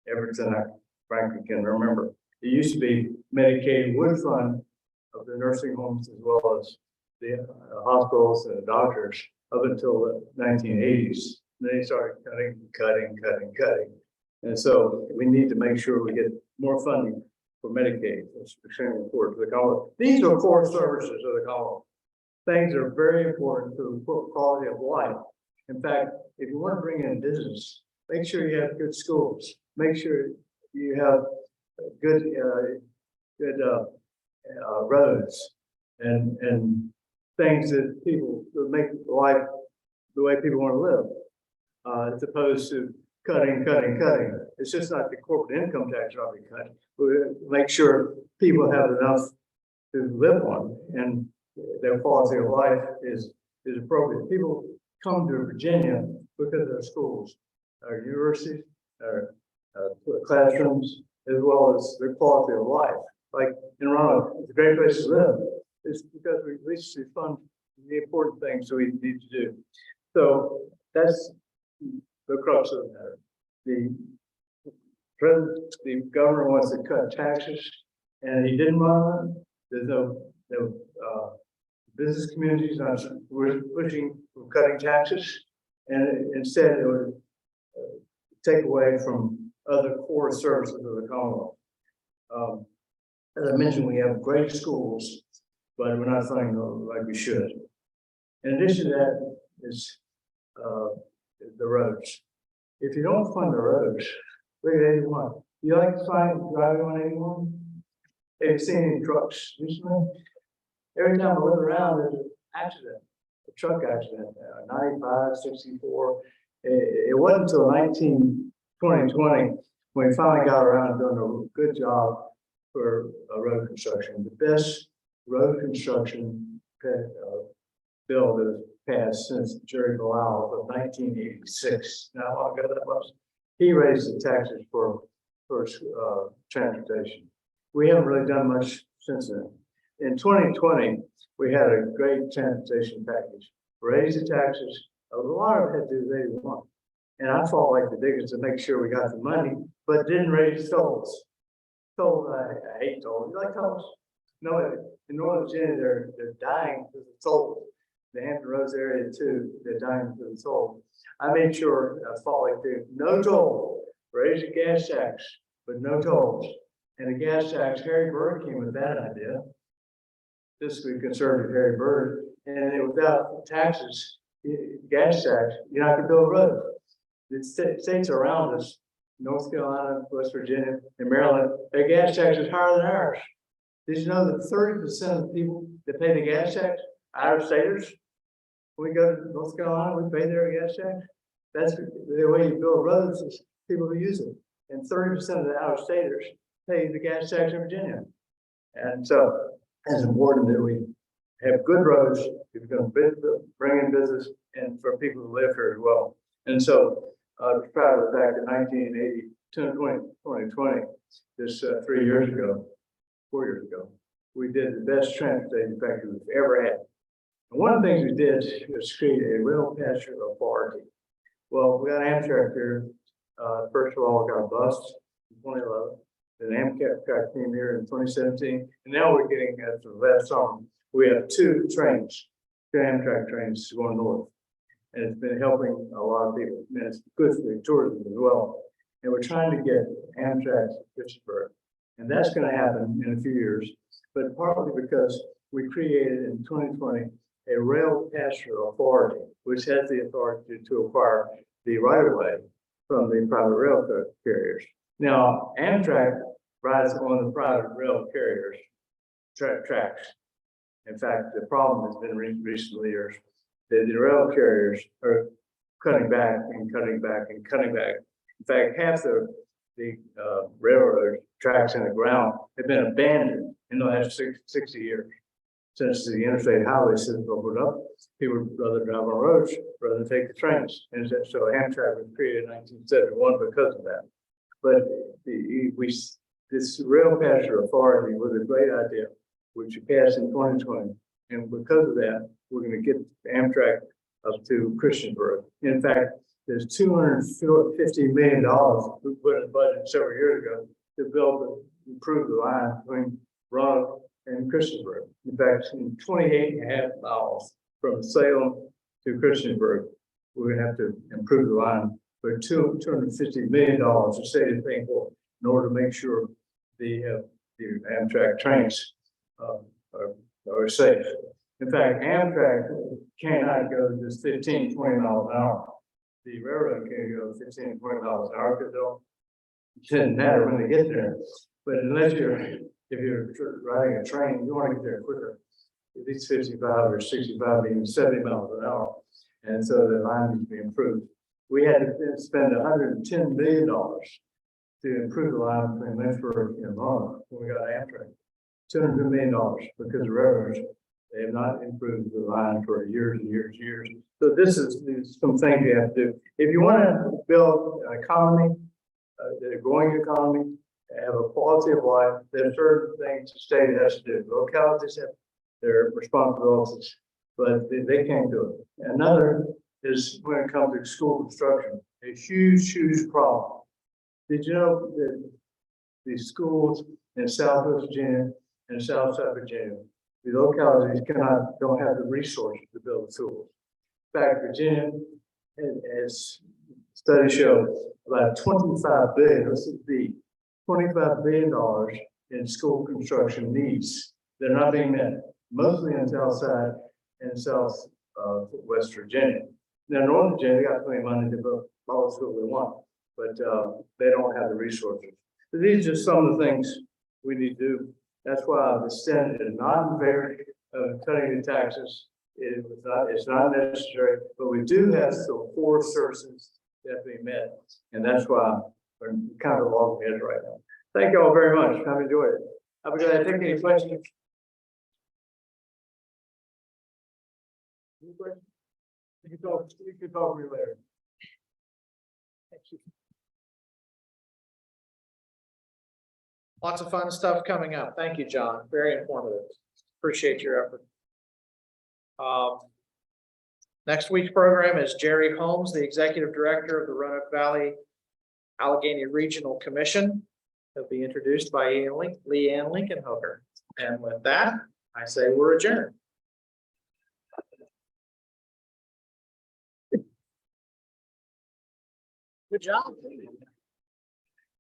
ever since I frankly can remember. It used to be Medicaid would fund of the nursing homes as well as the hospitals and the doctors up until the 1980s. Then they started cutting. And so we need to make sure we get more funding for Medicaid. It's extremely important to the Commonwealth. These are core services of the Commonwealth. Things are very important to the quality of life. In fact, if you want to bring in business, make sure you have good schools. Make sure you have good, roads and things that people, that make life the way people want to live. As opposed to cutting. It's just not the corporate income tax ought to be cut. We make sure people have enough to live on and their quality of life is appropriate. People come to Virginia because of their schools, our universities, our classrooms, as well as their quality of life. Like in Roanoke, it's a great place to live. It's because we reach to fund the important things we need to do. So that's the crux of the matter. The governor wants to cut taxes, and he didn't want it. There's no business communities we're pushing for cutting taxes, and instead it would take away from other core services of the Commonwealth. As I mentioned, we have great schools, but we're not funding them like we should. In addition to that is the roads. If you don't fund the roads, look at 81. You like to find driving on 81? Have you seen any trucks recently? Every time I look around, there's an accident, a truck accident, 95, 64. It wasn't until 2020 when we finally got around to doing a good job for road construction. The best road construction bill that was passed since Jerry Bilal of 1986. Now, how long ago that was? He raised the taxes for transportation. We haven't really done much since then. In 2020, we had a great transportation package. Raised the taxes. A lot of it had to do with 81. And I fought like the diggers to make sure we got the money, but didn't raise tolls. Tolls, I hate tolls. You like tolls? No, in Northern Virginia, they're dying because of tolls. The Hampton Roads area too, they're dying because of tolls. I made sure I fought like the no toll, raise the gas tax, but no tolls. And the gas tax, Harry Byrd came with that idea. Fiscally conservative Harry Byrd, and without taxes, gas tax, you're not going to build roads. The states around us, North Carolina, West Virginia, and Maryland, their gas tax is higher than ours. Did you know that 30% of the people that pay the gas tax, out-of-staters, when we go to North Carolina, we pay their gas tax? That's the way you build roads is people who use it. And 30% of the out-of-staters pay the gas tax in Virginia. And so it's important that we have good roads, if we're going to bring in business and for people who live here as well. And so I was proud of the fact that 2020, this 4 years ago, we did the best transportation package we've ever had. And one of the things we did was create a rail passenger authority. Well, we got Amtrak here. First of all, we got a bus in 2011. Then Amtrak came here in 2017. And now we're getting, after last summer, we have two Amtrak trains going north. And it's been helping a lot of people. And it's good for the tourism as well. And we're trying to get Amtrak to Fitchburg. And that's going to happen in a few years. But partly because we created in 2020 a rail passenger authority, which has the authority to acquire the right-of-way from the private rail carriers. Now, Amtrak rides on the private rail carriers tracks. In fact, the problem has been recently years that the rail carriers are cutting back and cutting back and cutting back. In fact, half the railroad tracks in the ground have been abandoned in the last 60 years. Since the interstate highway system opened up, people would rather drive on roads rather than take the trains. And so Amtrak was created in 1971 because of that. But this rail passenger authority was a great idea, which passed in 2020. And because of that, we're going to get Amtrak up to Christiansburg. In fact, there's $250 million we put in the budget several years ago to improve the line between Roanoke and Christiansburg. In fact, in 28.5 miles from Salem to Christiansburg, we're going to have to improve the line for $250 million the state is paying for in order to make sure the Amtrak trains are safe. In fact, Amtrak cannot go just 15, 20 miles an hour. The railroad can go 15, 20 miles an hour because it doesn't matter when they get there. But unless if you're riding a train, you want to get there quicker. At least 55 or 65, even 70 miles an hour. And so the line needs to be improved. We had to spend $110 million to improve the line between Lynchburg and Roanoke when we got Amtrak. $200 million because the railroads, they have not improved the line for years and years and years. So this is some things you have to do. If you want to build an economy, a growing economy, have a quality of life, there are certain things the state has to do. Localities have their responsibilities, but they can't do it. Another is when it comes to school construction, a huge, huge problem. Did you know that the schools in Southwest Virginia and South Virginia, the localities don't have the resources to build schools. In fact, Virginia, as studies show, about $25 billion, this is the $25 billion in school construction needs. They're not being met, mostly in Southside and West Virginia. Now, Northern Virginia got plenty of money to build all the schools they want, but they don't have the resources. So these are some of the things we need to do. That's why the Senate is not in favor of cutting the taxes. It's not necessary, but we do have some core services that have to be met. And that's why we're kind of along the edge right now. Thank you all very much. I've enjoyed it. Have a good day. Take any questions. Any questions? You can talk to me later. Thank you. Lots of fun stuff coming up. Thank you, John. Very informative. Appreciate your effort. Next week's program is Jerry Holmes, the Executive Director of the Roanoke Valley Allegheny Regional Commission. He'll be introduced by Leanne Lincoln Hooker. And with that, I say we're adjourned. Good job.